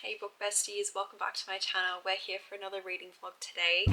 Hey book besties, welcome back to my channel. We're here for another reading vlog today.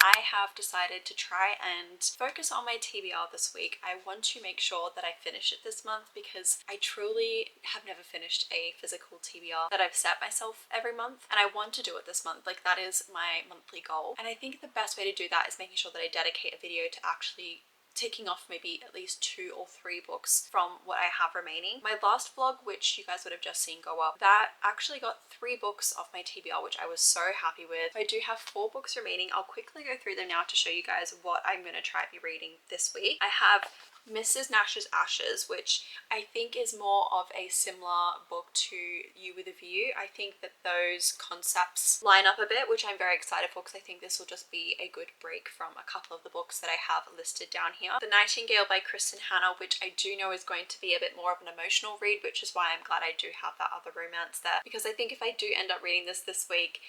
I have decided to try and focus on my TBR this week. I want to make sure that I finish it this month because I truly have never finished a physical TBR that I've set myself every month, and I want to do it this month. Like, that is my monthly goal, and I think the best way to do that is making sure that I dedicate a video to actually ticking off maybe at least 2 or 3 books from what I have remaining. My last vlog, which you guys would have just seen go up, that actually got 3 books off my TBR, which I was so happy with. I do have 4 books remaining. I'll quickly go through them now to show you guys what I'm going to try to be reading this week. I have Mrs. Nash's Ashes, which I think is more of a similar book to You With a View. I think that those concepts line up a bit, which I'm very excited for because I think this will just be a good break from a couple of the books that I have listed down here. The Nightingale by Kristen Hanna, which I do know is going to be a bit more of an emotional read, which is why I'm glad I do have that other romance there, because I think if I do end up reading this week,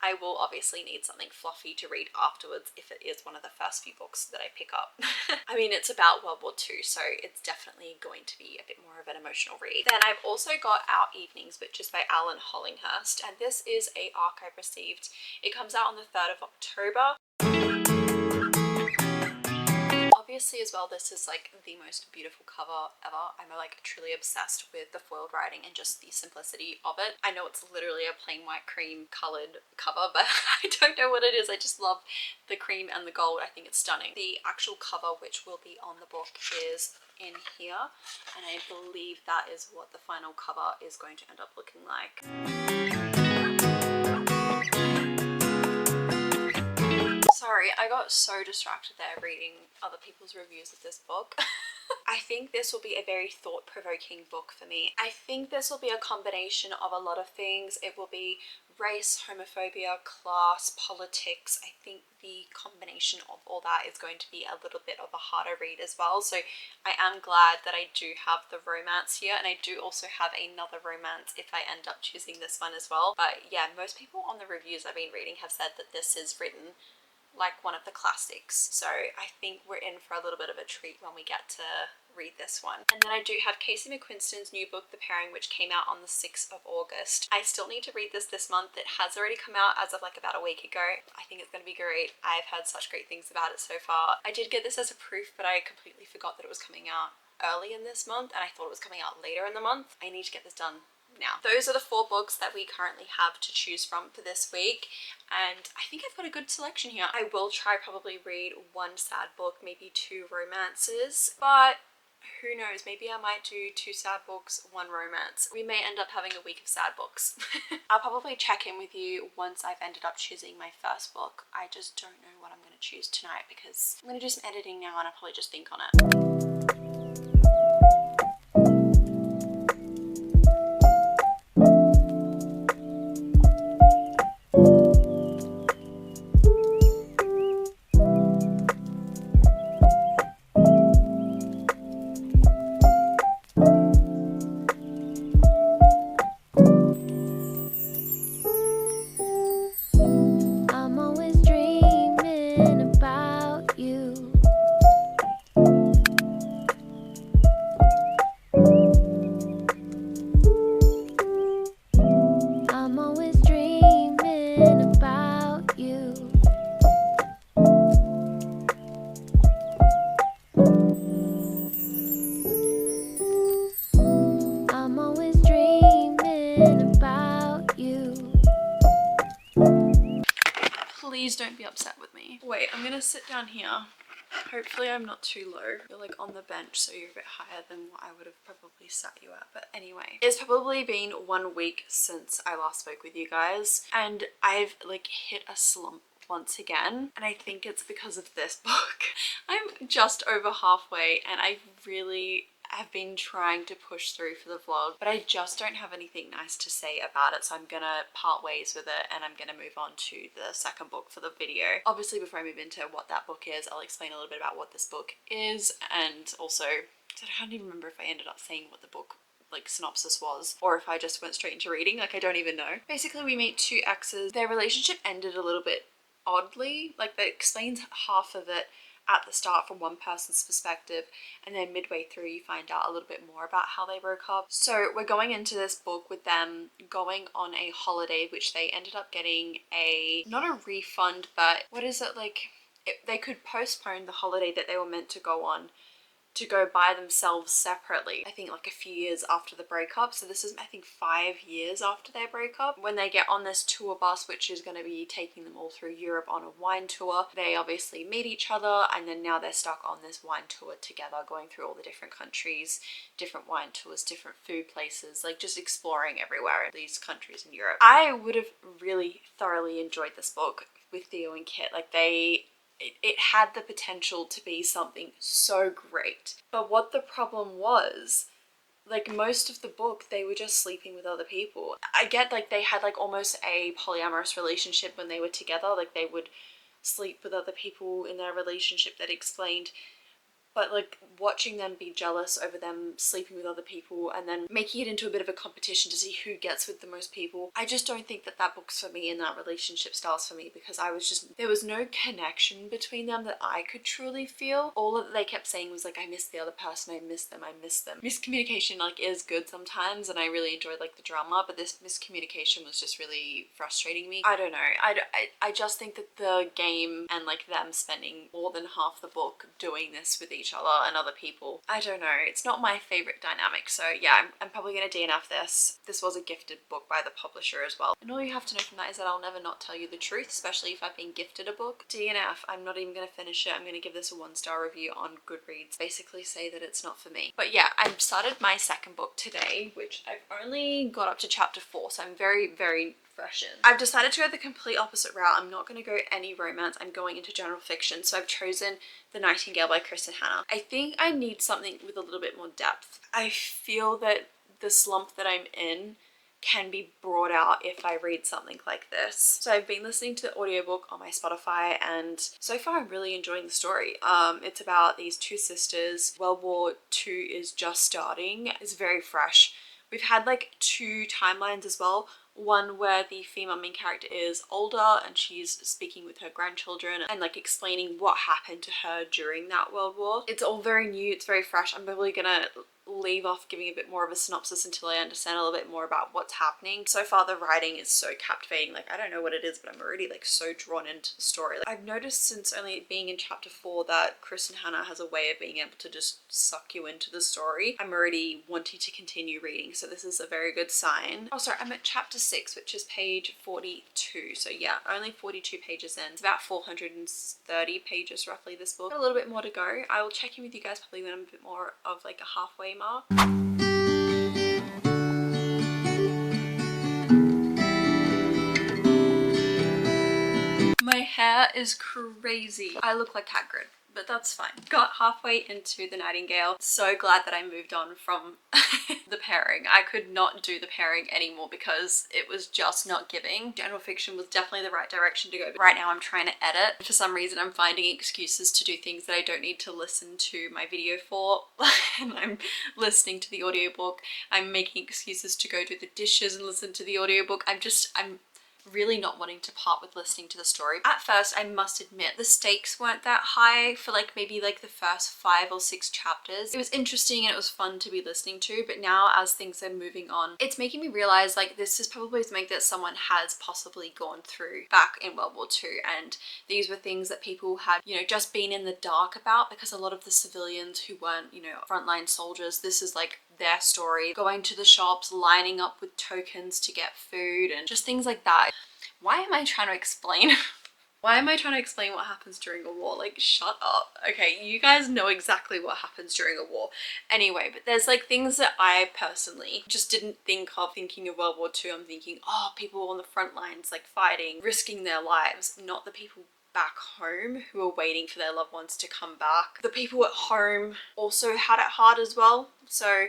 I will obviously need something fluffy to read afterwards if it is one of the first few books that I pick up. I mean, it's about World War II, so it's definitely going to be a bit more of an emotional read. Then I've also got Our Evenings, which is by Alan Hollinghurst, and this is a ARC I've received. It comes out on the 3rd of October. Obviously as well, this is like the most beautiful cover ever. I'm like truly obsessed with the foiled writing and just the simplicity of it. I know it's literally a plain white cream colored cover, but I don't know what it is. I just love the cream and the gold. I think it's stunning. The actual cover, which will be on the book, is in here, and I believe that is what the final cover is going to end up looking like. Sorry, I got so distracted there reading other people's reviews of this book. I think this will be a very thought-provoking book for me. I think this will be a combination of a lot of things. It will be race, homophobia, class, politics. I think the combination of all that is going to be a little bit of a harder read as well. So I am glad that I do have the romance here, and I do also have another romance if I end up choosing this one as well. But yeah, most people on the reviews I've been reading have said that this is written like one of the classics, so I think we're in for a little bit of a treat when we get to read this one. And then I do have Casey McQuiston's new book, The Pairing, which came out on the 6th of August. I still need to read this month. It has already come out as of like about a week ago. I think it's going to be great. I've heard such great things about it so far. I did get this as a proof, but I completely forgot that it was coming out early in this month, and I thought it was coming out later in the month. I need to get this done now. Those are the 4 books that we currently have to choose from for this week, and I think I've got a good selection here. I will try probably read 1 sad book, maybe 2 romances, but who knows, maybe I might do 2 sad books, 1 romance. We may end up having a week of sad books. I'll probably check in with you once I've ended up choosing my first book. I just don't know what I'm going to choose tonight because I'm going to do some editing now and I'll probably just think on it. Please don't be upset with me. Wait, I'm gonna sit down here. Hopefully I'm not too low. You're like on the bench, so you're a bit higher than what I would have probably sat you at. But anyway, it's probably been 1 week since I last spoke with you guys, and I've like hit a slump once again, and I think it's because of this book. I'm just over halfway, and I really have been trying to push through for the vlog, but I just don't have anything nice to say about it, so I'm gonna part ways with it and I'm gonna move on to the second book for the video. Obviously, before I move into what that book is, I'll explain a little bit about what this book is, and also, I don't even remember if I ended up saying what the book like synopsis was, or if I just went straight into reading. Like, I don't even know. Basically, we meet two exes. Their relationship ended a little bit oddly. Like, that explains half of it at the start from one person's perspective, and then midway through you find out a little bit more about how they broke up. So we're going into this book with them going on a holiday, which they ended up getting a, not a refund, but what is it, like, they could postpone the holiday that they were meant to go on to go by themselves separately, I think like a few years after the breakup. So this is, I think, 5 years after their breakup. When they get on this tour bus, which is going to be taking them all through Europe on a wine tour, they obviously meet each other, and then now they're stuck on this wine tour together, going through all the different countries, different wine tours, different food places, like just exploring everywhere in these countries in Europe. I would have really thoroughly enjoyed this book with Theo and Kit. Like, it had the potential to be something so great. But what the problem was, like, most of the book they were just sleeping with other people. I get, like, they had like almost a polyamorous relationship when they were together, like they would sleep with other people in their relationship that explained, but like watching them be jealous over them sleeping with other people and then making it into a bit of a competition to see who gets with the most people. I just don't think that that book's for me and that relationship style's for me, because there was no connection between them that I could truly feel. All that they kept saying was like, I miss the other person, I miss them, I miss them. Miscommunication like is good sometimes, and I really enjoyed like the drama, but this miscommunication was just really frustrating me. I don't know. I just think that the game and like them spending more than half the book doing this with each other and other people, I don't know, it's not my favorite dynamic. So yeah, I'm probably gonna DNF this. This was a gifted book by the publisher as well, and all you have to know from that is that I'll never not tell you the truth, especially if I've been gifted a book. DNF. I'm not even gonna finish it. I'm gonna give this a 1-star review on Goodreads, basically say that it's not for me. But yeah, I've started my second book today, which I've only got up to chapter 4, so I'm very fresh in. I've decided to go the complete opposite route. I'm not going to go any romance. I'm going into general fiction. So I've chosen The Nightingale by Kristen Hanna. I think I need something with a little bit more depth. I feel that the slump that I'm in can be brought out if I read something like this. So I've been listening to the audiobook on my Spotify, and so far I'm really enjoying the story. It's about these two sisters. World War II is just starting. It's very fresh. We've had like 2 timelines as well. One where the female main character is older and she's speaking with her grandchildren and like explaining what happened to her during that World War. It's all very new, it's very fresh. I'm probably gonna leave off giving a bit more of a synopsis until I understand a little bit more about what's happening. So far the writing is so captivating. Like, I don't know what it is, but I'm already like so drawn into the story. Like, I've noticed since only being in chapter 4 that Kristen Hanna has a way of being able to just suck you into the story. I'm already wanting to continue reading, so this is a very good sign. Oh sorry, I'm at chapter 6, which is page 42. So yeah, only 42 pages in. It's about 430 pages roughly, this book. Got a little bit more to go. I will check in with you guys probably when I'm a bit more of like a halfway mark. My hair is crazy. I look like Hagrid, but that's fine. Got halfway into The Nightingale. So glad that I moved on from The Pairing. I could not do The Pairing anymore because it was just not giving. General fiction was definitely the right direction to go, but right now I'm trying to edit. For some reason I'm finding excuses to do things that I don't need to listen to my video for. And I'm listening to the audiobook. I'm making excuses to go do the dishes and listen to the audiobook. I'm really not wanting to part with listening to the story. At first, I must admit, the stakes weren't that high for like maybe like the first 5 or 6 chapters. It was interesting and it was fun to be listening to, but now as things are moving on, it's making me realize like this is probably something that someone has possibly gone through back in World War II, and these were things that people had, you know, just been in the dark about, because a lot of the civilians who weren't, you know, frontline soldiers, this is like their story, going to the shops, lining up with tokens to get food and just things like that. Why am I trying to explain? Why am I trying to explain what happens during a war? Like, shut up. Okay, you guys know exactly what happens during a war. Anyway, but there's like things that I personally just didn't think of thinking of World War II. I'm thinking, oh, people on the front lines, like fighting, risking their lives, not the people back home who are waiting for their loved ones to come back. The people at home also had it hard as well. So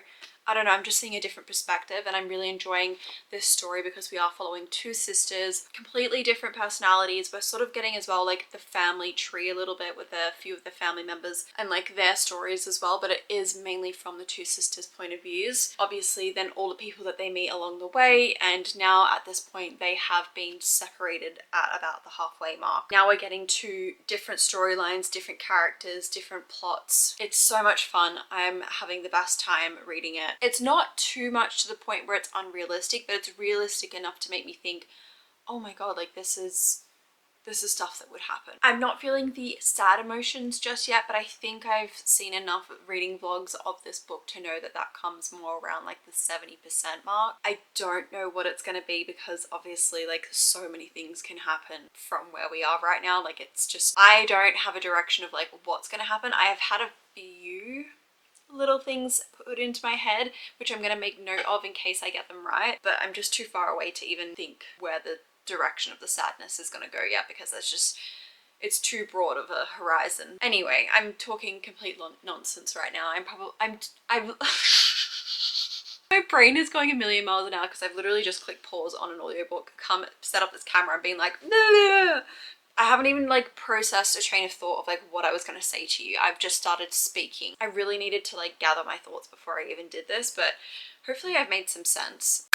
I don't know, I'm just seeing a different perspective, and I'm really enjoying this story because we are following two sisters, completely different personalities. We're sort of getting as well like the family tree a little bit with a few of the family members and like their stories as well, but it is mainly from the two sisters' point of views. Obviously then all the people that they meet along the way, and now at this point they have been separated at about the halfway mark. Now we're getting to different storylines, different characters, different plots. It's so much fun. I'm having the best time reading it. It's not too much to the point where it's unrealistic, but it's realistic enough to make me think, oh my god, like this is stuff that would happen. I'm not feeling the sad emotions just yet, but I think I've seen enough reading vlogs of this book to know that that comes more around like the 70% mark. I don't know what it's going to be because obviously like so many things can happen from where we are right now. Like it's just, I don't have a direction of like what's going to happen. I have had a few little things put into my head which I'm going to make note of in case I get them right, but I'm just too far away to even think where the direction of the sadness is going to go yet because it's too broad of a horizon. Anyway, I'm talking complete nonsense right now. I'm my brain is going a million miles an hour because I've literally just clicked pause on an audiobook, set up this camera and being like, no. I haven't even like processed a train of thought of like what I was going to say to you. I've just started speaking. I really needed to like gather my thoughts before I even did this, but hopefully I've made some sense.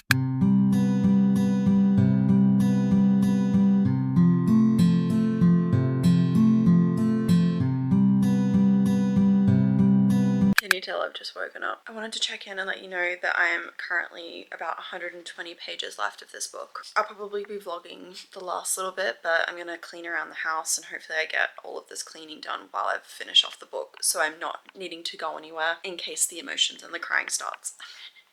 Can you tell I've just woken up? I wanted to check in and let you know that I am currently about 120 pages left of this book. I'll probably be vlogging the last little bit, but I'm gonna clean around the house and hopefully I get all of this cleaning done while I finish off the book so I'm not needing to go anywhere in case the emotions and the crying starts.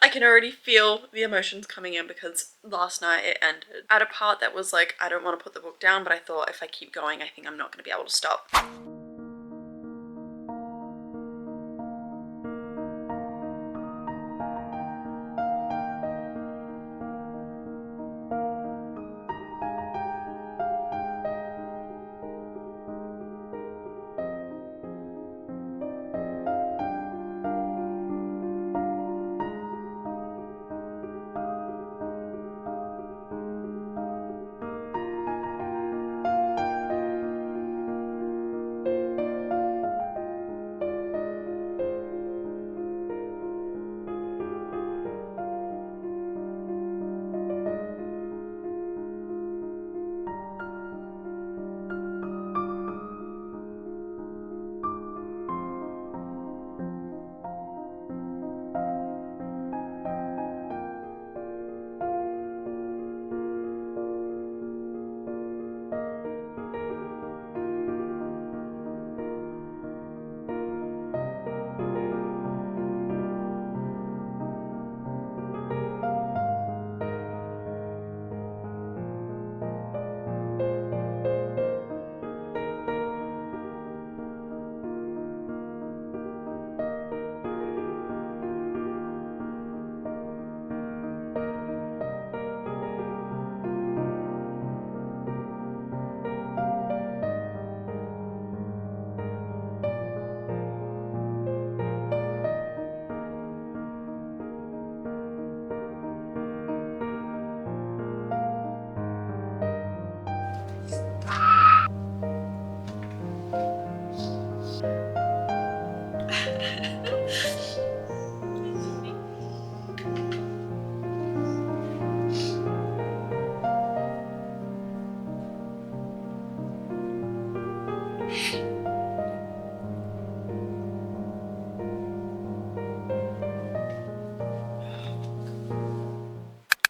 I can already feel the emotions coming in because last night it ended at a part that was like, I don't want to put the book down, but I thought if I keep going, I think I'm not going to be able to stop.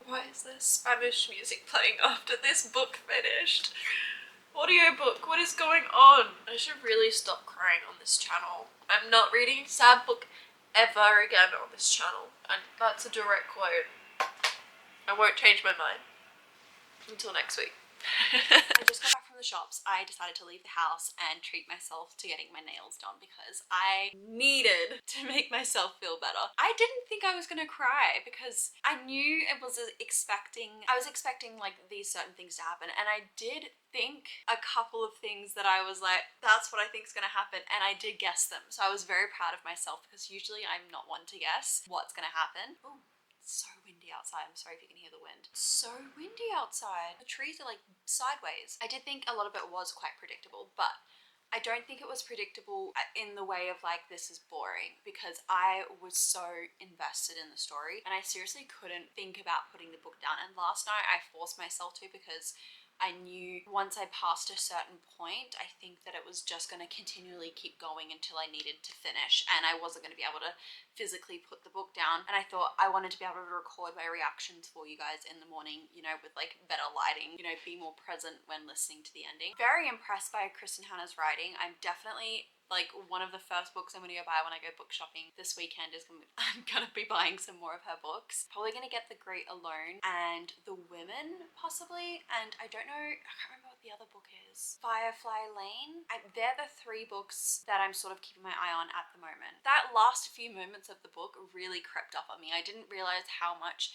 Why is there Spanish music playing after this book finished? Audiobook, what is going on? I should really stop crying on this channel. I'm not reading a sad book ever again on this channel. And that's a direct quote. I won't change my mind until next week. I just got back from the shops, I decided to leave the house and treat myself to getting my nails done because I needed to make myself feel better. I didn't think I was gonna cry because I knew I was expecting like these certain things to happen, and I did think a couple of things that I was like, that's what I think is gonna happen, and I did guess them. So I was very proud of myself because usually I'm not one to guess what's gonna happen. Ooh. It's so windy outside. I'm sorry if you can hear the wind. It's so windy outside. The trees are like sideways. I did think a lot of it was quite predictable, but I don't think it was predictable in the way of like, this is boring, because I was so invested in the story and I seriously couldn't think about putting the book down. And last night I forced myself to because I knew once I passed a certain point, I think that it was just going to continually keep going until I needed to finish, and I wasn't going to be able to physically put the book down. And I thought I wanted to be able to record my reactions for you guys in the morning, you know, with like better lighting, you know, be more present when listening to the ending. Very impressed by Kristen Hanna's writing. I'm definitely like, one of the first books I'm gonna go buy when I go book shopping this weekend is I'm gonna be buying some more of her books. Probably gonna get The Great Alone and The Women, possibly. And I don't know, I can't remember what the other book is. Firefly Lane. They're the 3 books that I'm sort of keeping my eye on at the moment. That last few moments of the book really crept up on me. I didn't realize how much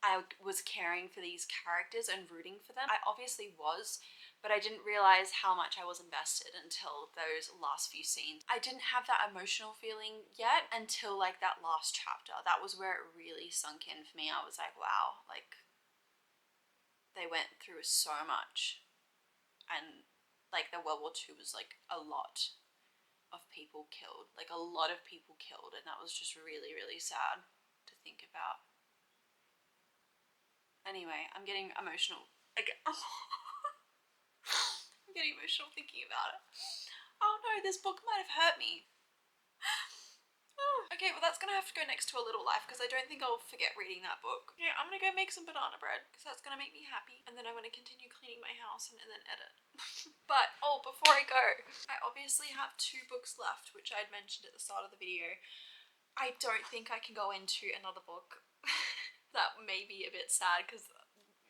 I was caring for these characters and rooting for them. I obviously was, but I didn't realize how much I was invested until those last few scenes. I didn't have that emotional feeling yet until like that last chapter. That was where it really sunk in for me. I was like, wow, like they went through so much, and like the World War II was like a lot of people killed, like a lot of people killed, and that was just really, really sad to think about. Anyway, I'm getting emotional again. I'm getting emotional thinking about it. Oh no, this book might have hurt me. Okay, well that's gonna have to go next to A Little Life because I don't think I'll forget reading that book. Yeah, I'm gonna go make some banana bread because that's gonna make me happy, and then I'm gonna continue cleaning my house and then edit. But, oh, before I go, I obviously have 2 books left, which I'd mentioned at the start of the video. I don't think I can go into another book. That may be a bit sad because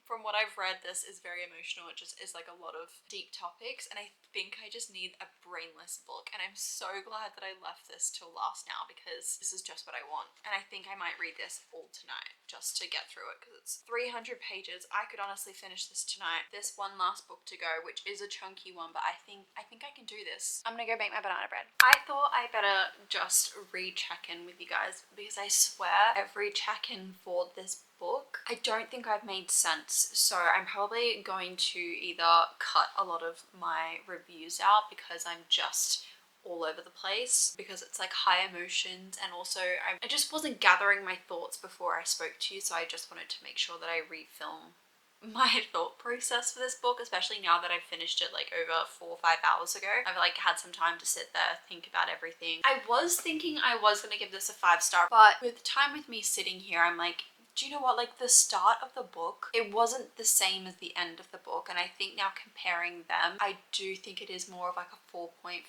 from what I've read, this is very emotional. It just is like a lot of deep topics, and I think I just need a brainless book, and I'm so glad that I left this till last now because this is just what I want. And I think I might read this all tonight just to get through it because it's 300 pages. I could honestly finish this tonight. This one last book to go, which is a chunky one, but I think I can do this. I'm gonna go make my banana bread. I thought I better just recheck in with you guys because I swear every check-in for this book, I don't think I've made sense. So I'm probably going to either cut a lot of my reviews out because I'm just all over the place because it's like high emotions, and also I just wasn't gathering my thoughts before I spoke to you, so I just wanted to make sure that I refilm my thought process for this book, especially now that I've finished it like over 4 or 5 hours ago. I've like had some time to sit there, think about everything. I was thinking I was gonna give this a 5-star, but with time with me sitting here, I'm like, do you know what, like the start of the book, it wasn't the same as the end of the book, and I think now comparing them, I do think it is more of like a 4.5,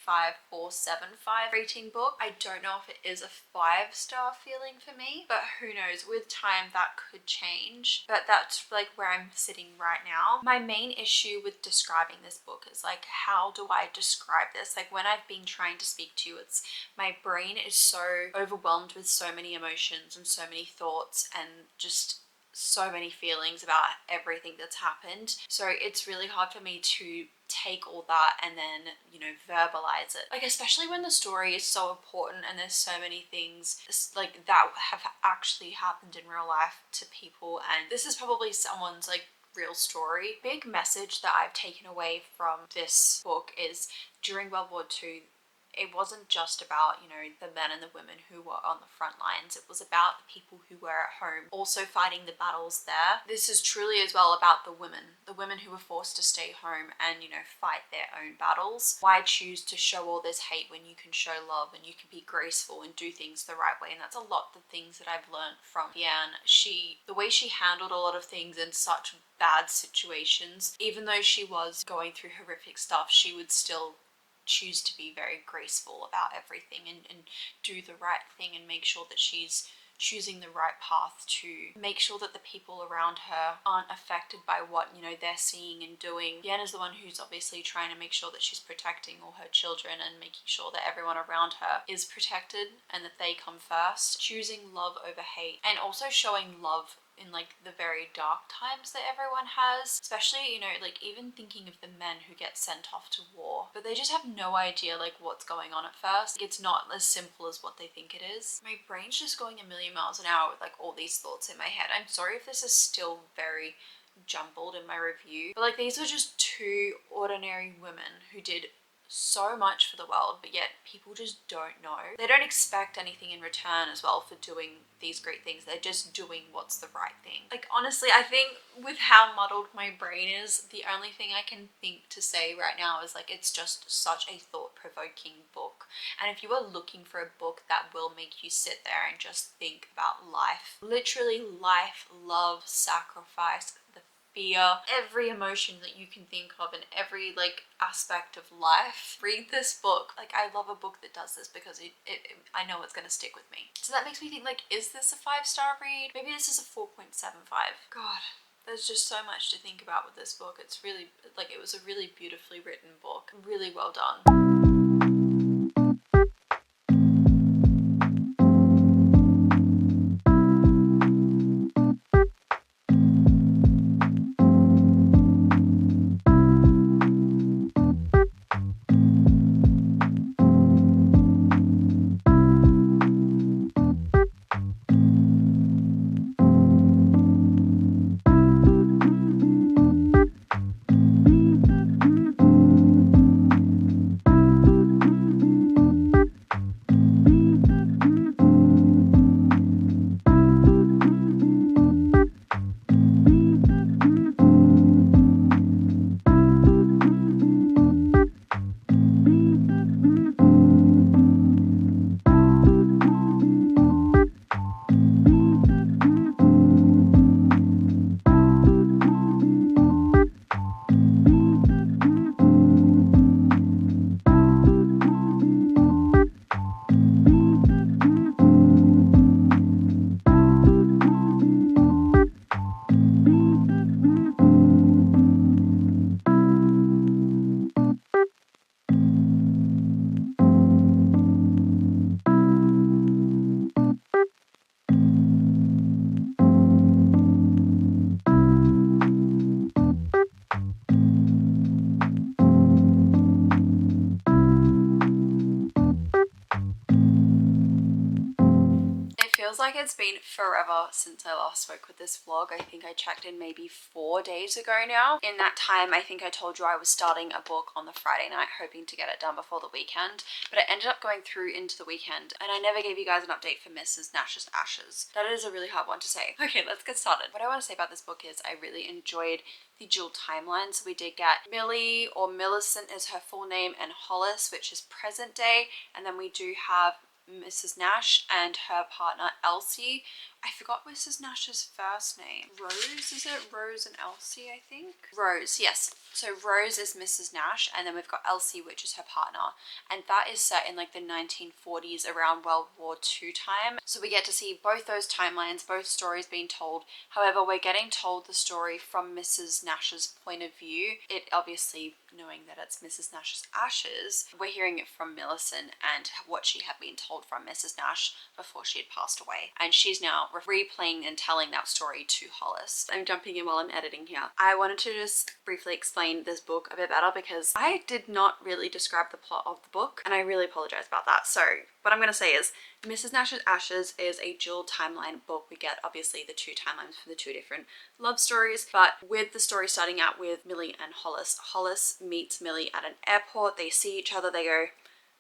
4.75 rating book. I don't know if it is a 5-star feeling for me, but who knows, with time that could change. But that's like where I'm sitting right now. My main issue with describing this book is like, how do I describe this? Like when I've been trying to speak to you, it's my brain is so overwhelmed with so many emotions and so many thoughts and just so many feelings about everything that's happened. So it's really hard for me to take all that and then, you know, verbalize it. Like especially when the story is so important and there's so many things like that have actually happened in real life to people, and this is probably someone's like real story. Big message that I've taken away from this book is during World War II, it wasn't just about, you know, the men and the women who were on the front lines. It was about the people who were at home also fighting the battles there. This is truly as well about the women who were forced to stay home and, you know, fight their own battles. Why choose to show all this hate when you can show love and you can be graceful and do things the right way? And that's a lot of the things that I've learned from Leanne. The way she handled a lot of things in such bad situations, even though she was going through horrific stuff, she would still choose to be very graceful about everything and do the right thing and make sure that she's choosing the right path to make sure that the people around her aren't affected by what, you know, they're seeing and doing. Deanna's the one who's obviously trying to make sure that she's protecting all her children and making sure that everyone around her is protected and that they come first. Choosing love over hate, and also showing love in like the very dark times that everyone has, especially, you know, like even thinking of the men who get sent off to war, but they just have no idea like what's going on at first. It's not as simple as what they think it is. My brain's just going a million miles an hour with like all these thoughts in my head. I'm sorry if this is still very jumbled in my review, but like these were just two ordinary women who did so much for the world, but yet people just don't know. They don't expect anything in return as well for doing these great things. They're just doing what's the right thing. Like honestly, I think with how muddled my brain is, the only thing I can think to say right now is like it's just such a thought-provoking book. And if you are looking for a book that will make you sit there and just think about life, literally life, love, sacrifice, the fear, every emotion that you can think of and every like aspect of life, read this book. Like I love a book that does this because I know it's going to stick with me. So that makes me think like, is this a 5-star read? Maybe this is a 4.75. God, there's just so much to think about with this book. It's really like, it was a really beautifully written book, really well done. Feels like it's been forever since I last spoke with this vlog. I think I checked in maybe 4 days ago now. In that time, I think I told you I was starting a book on the Friday night, hoping to get it done before the weekend, but it ended up going through into the weekend, and I never gave you guys an update for Mrs. Nash's Ashes. That is a really hard one to say. Okay, let's get started. What I want to say about this book is I really enjoyed the dual timeline. So we did get Millie, or Millicent is her full name, and Hollis, which is present day, and then we do have Mrs. Nash and her partner Elsie. I forgot Mrs. Nash's first name. Rose, is it? Rose and Elsie, I think? Rose, yes. So Rose is Mrs. Nash, and then we've got Elsie, which is her partner. And that is set in like the 1940s, around World War II time. So we get to see both those timelines, both stories being told. However, we're getting told the story from Mrs. Nash's point of view. It obviously, knowing that it's Mrs. Nash's ashes, we're hearing it from Millicent and what she had been told from Mrs. Nash before she had passed away. And she's now replaying and telling that story to Hollis. I'm jumping in while I'm editing here. I wanted to just briefly explain this book a bit better because I did not really describe the plot of the book, and I really apologize about that. So what I'm going to say is Mrs. Nash's Ashes is a dual timeline book. We get obviously the two timelines for the two different love stories, but with the story starting out with Millie and Hollis. Hollis meets Millie at an airport. They see each other. They go,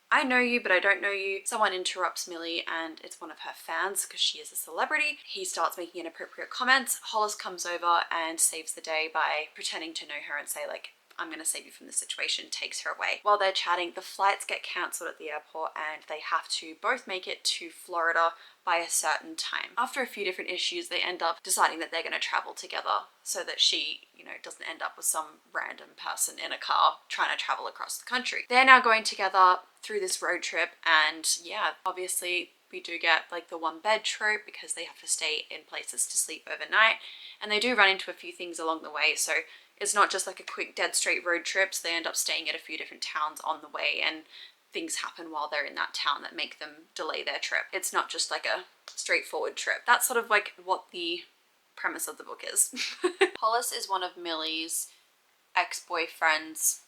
I know you, but I don't know you. Someone interrupts Millie, and it's one of her fans because she is a celebrity. He starts making inappropriate comments. Hollis comes over and saves the day by pretending to know her and say like, I'm going to save you from this situation, takes her away. While they're chatting, the flights get cancelled at the airport and they have to both make it to Florida by a certain time. After a few different issues, they end up deciding that they're going to travel together so that she, you know, doesn't end up with some random person in a car trying to travel across the country. They're now going together through this road trip, and yeah, obviously We do get like the one bed trope because they have to stay in places to sleep overnight, and they do run into a few things along the way, so it's not just like a quick dead straight road trips. They end up staying at a few different towns on the way, and things happen while they're in that town that make them delay their trip. It's not just like a straightforward trip. That's sort of like what the premise of the book is. Hollis is one of Millie's ex-boyfriend's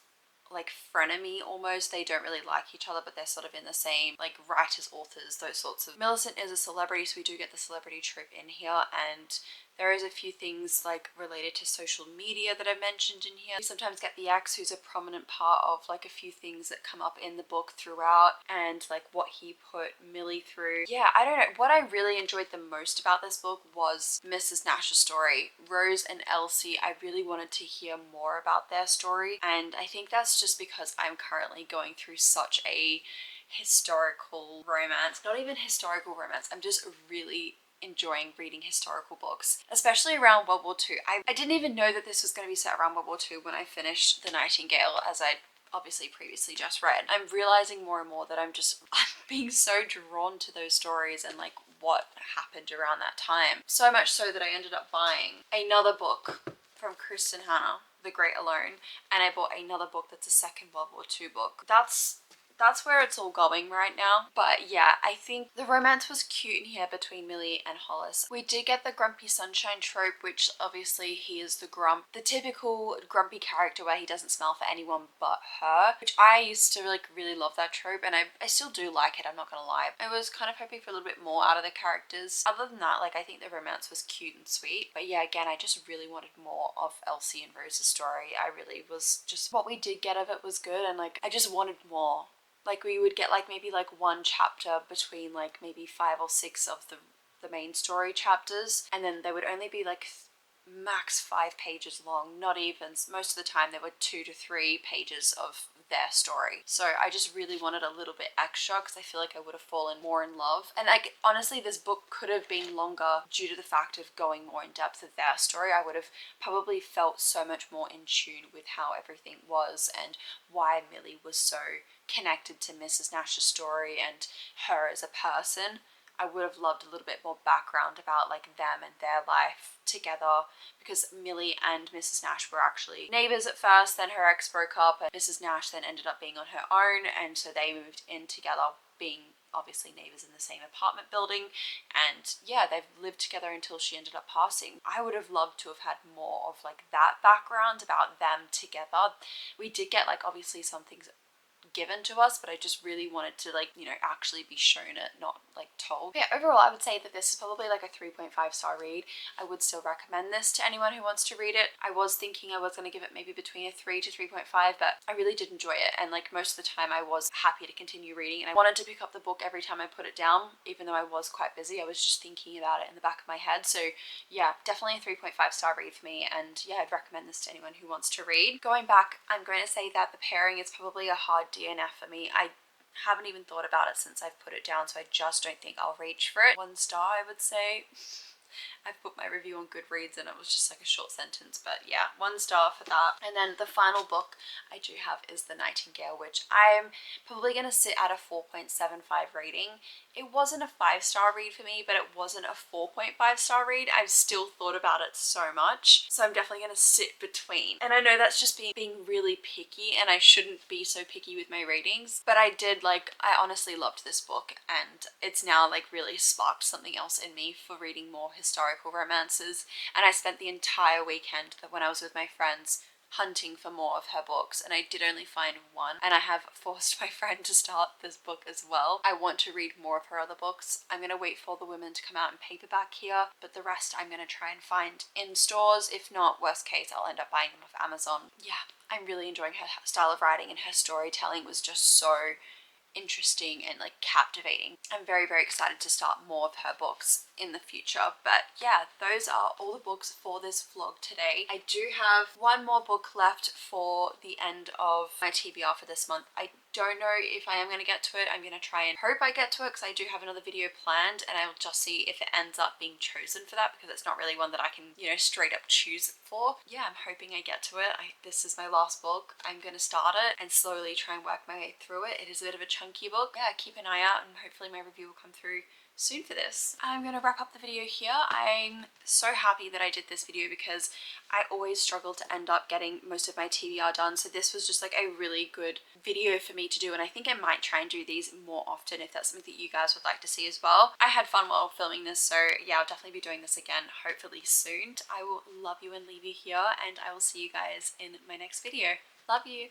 like frenemy almost. They don't really like each other, but they're sort of in the same like writers, authors, those sorts of. Millicent is a celebrity, so we do get the celebrity trope in here, and there is a few things like related to social media that I've mentioned in here. We sometimes get the ex, who's a prominent part of like a few things that come up in the book throughout, and like what he put Millie through. Yeah, I don't know. What I really enjoyed the most about this book was Mrs. Nash's story. Rose and Elsie, I really wanted to hear more about their story, and I think that's just because I'm currently going through such a historical romance. Not even historical romance, I'm just really enjoying reading historical books, especially around World War II. I didn't even know that this was going to be set around World War II when I finished The Nightingale, as I obviously previously just read. I'm realizing more and more that I'm being so drawn to those stories and like what happened around that time. So much so that I ended up buying another book from Kristen Hanna, The Great Alone, and I bought another book that's a second World War II book. That's where it's all going right now. But yeah, I think the romance was cute in here between Millie and Hollis. We did get the grumpy sunshine trope, which obviously he is the typical grumpy character where he doesn't smell for anyone but her, which I used to like really love that trope, and I still do like it, I'm not gonna lie. I was kind of hoping for a little bit more out of the characters. Other than that, like I think the romance was cute and sweet. But yeah, again, I just really wanted more of Elsie and Rose's story. I really was just, what we did get of it was good, and like I just wanted more. Like we would get like maybe like one chapter between like maybe 5 or 6 of the main story chapters, and then they would only be like max 5 pages long, not even. Most of the time there were 2 to 3 pages of their story. So I just really wanted a little bit extra because I feel like I would have fallen more in love. And like honestly, this book could have been longer due to the fact of going more in depth with their story. I would have probably felt so much more in tune with how everything was and why Millie was so connected to Mrs. Nash's story and her as a person. I would have loved a little bit more background about like them and their life together, because Millie and Mrs. Nash were actually neighbours at first, then her ex broke up, and Mrs. Nash then ended up being on her own, and so they moved in together, being obviously neighbours in the same apartment building, and yeah, they've lived together until she ended up passing. I would have loved to have had more of like that background about them together. We did get like obviously some things given to us, but I just really wanted to like, you know, actually be shown it, not like told. But yeah, overall I would say that this is probably like a 3.5 star read. I would still recommend this to anyone who wants to read it. I was thinking I was going to give it maybe between a 3 to 3.5, but I really did enjoy it, and like most of the time I was happy to continue reading, and I wanted to pick up the book every time I put it down, even though I was quite busy. I was just thinking about it in the back of my head. So yeah, definitely a 3.5 star read for me, and yeah, I'd recommend this to anyone who wants to read. Going back, I'm going to say that The Pairing is probably a hard DNF for me. I haven't even thought about it since I've put it down, so I just don't think I'll reach for it. 1 star, I would say. I've put my review on Goodreads and it was just like a short sentence, but yeah, 1 star for that. And then the final book I do have is The Nightingale, which I'm probably going to sit at a 4.75 rating. It wasn't a 5-star read for me, but it wasn't a 4.5-star read. I've still thought about it so much, so I'm definitely going to sit between. And I know that's just being really picky, and I shouldn't be so picky with my ratings, but I honestly loved this book, and it's now like really sparked something else in me for reading more historical romances. And I spent the entire weekend when I was with my friends hunting for more of her books, and I did only find 1, and I have forced my friend to start this book as well. I want to read more of her other books. I'm going to wait for The Women to come out in paperback here, but the rest I'm going to try and find in stores. If not, worst case, I'll end up buying them off Amazon. Yeah, I'm really enjoying her style of writing, and her storytelling was just so interesting and like captivating. I'm very, very excited to start more of her books in the future. But yeah, those are all the books for this vlog today. I do have 1 more book left for the end of my TBR for this month. I don't know if I am going to get to it. I'm going to try and hope I get to it because I do have another video planned, and I'll just see if it ends up being chosen for that, because it's not really one that I can, you know, straight up choose for. Yeah, I'm hoping I get to it. This is my last book. I'm going to start it and slowly try and work my way through it. It is a bit of a chunky book. Yeah, keep an eye out and hopefully my review will come through soon for this. I'm going to wrap up the video here. I'm so happy that I did this video because I always struggle to end up getting most of my TBR done, so this was just like a really good video for me to do, and I think I might try and do these more often if that's something that you guys would like to see as well. I had fun while filming this, so yeah, I'll definitely be doing this again hopefully soon. I will love you and leave you here, and I will see you guys in my next video. Love you.